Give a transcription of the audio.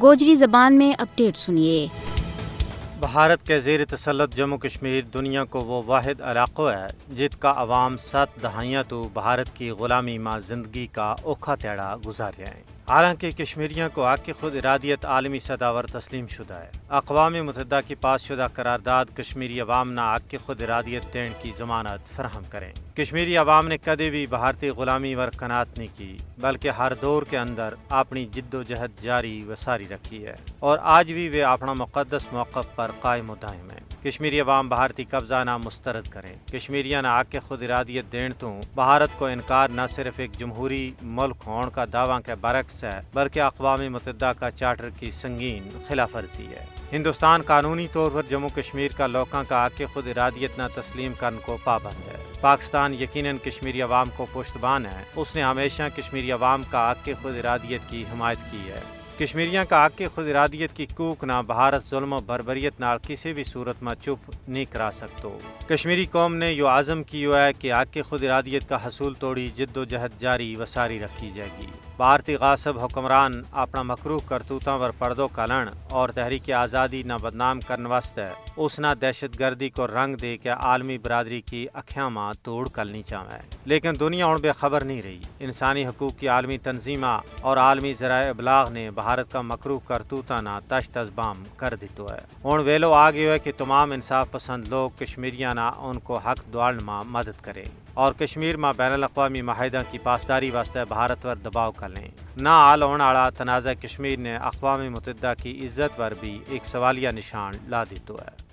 گوجری زبان میں اپڈیٹ سنیے۔ بھارت کے زیر تسلط جموں کشمیر دنیا کو وہ واحد علاقہ ہے جت کا عوام 7 دہائیاں تو بھارت کی غلامی ماں زندگی کا اوکھا تیڑا گزار رہے ہیں۔ حالانکہ کشمیریوں کو حق کی خود ارادیت عالمی سطح پر تسلیم شدہ ہے۔ اقوام متحدہ کی پاس شدہ قرارداد کشمیری عوام نہ حق کی خود ارادیت دین کی ضمانت فراہم کریں۔ کشمیری عوام نے کدی بھی بھارتی غلامی ور قناعت نہیں کی، بلکہ ہر دور کے اندر اپنی جد و جہد جاری و ساری رکھی ہے اور آج بھی وہ اپنا مقدس موقف پر قائم و دائم ہے۔ کشمیری عوام بھارتی قبضہ نہ مسترد کریں۔ کشمیریاں نہ حق خود ارادیت دین تو بھارت کو انکار نہ صرف ایک جمہوری ملک ہون کا دعویٰ کے برعکس ہے، بلکہ اقوام متحدہ کا چارٹر کی سنگین خلاف ورزی ہے۔ ہندوستان قانونی طور پر جموں کشمیر کا لوکاں کا حق خود ارادیت نہ تسلیم کرنے کو پابند ہے۔ پاکستان یقیناً کشمیری عوام کو پشتبان ہے۔ اس نے ہمیشہ کشمیری عوام کا حق خود ارادیت کی حمایت کی ہے۔ کشمیریاں کا حق خود ارادیت کی کوک نہ بھارت ظلم و بربریت نال کسی بھی صورت میں چپ نہیں کرا سکتو۔ کشمیری قوم نے یہ عزم کیا ہے کہ حق خود ارادیت کا حصول توڑی جد و جہد جاری و ساری رکھی جائے گی۔ بھارتی غاصب حکمران اپنا مکروہ کرتوتاں ور پردو کلن اور تحریک آزادی نہ بدنام کرنے واسطے اس نہ دہشت گردی کو رنگ دے کے عالمی برادری کی اکھیاں ماں توڑ کرنی چاہے، لیکن دنیا ہن بے خبر نہیں رہی۔ انسانی حقوق کی عالمی تنظیمہ اور عالمی ذرائع ابلاغ نے بھارت کا مکروہ کرتوتاں نہ تشت از بام کر دیتو ہے۔ ہن ویلو آ گیا ہے کہ تمام انصاف پسند لوگ کشمیریاں نہ ان کو حق دوڑن میں مدد کرے اور کشمیر میں بین الاقوامی معاہدہ کی پاسداری واسطے بھارت پر دباؤ کر لیں۔ نہ حل ہونے والا تنازع کشمیر نے اقوام متحدہ کی عزت پر بھی ایک سوالیہ نشان لا دیتو ہے۔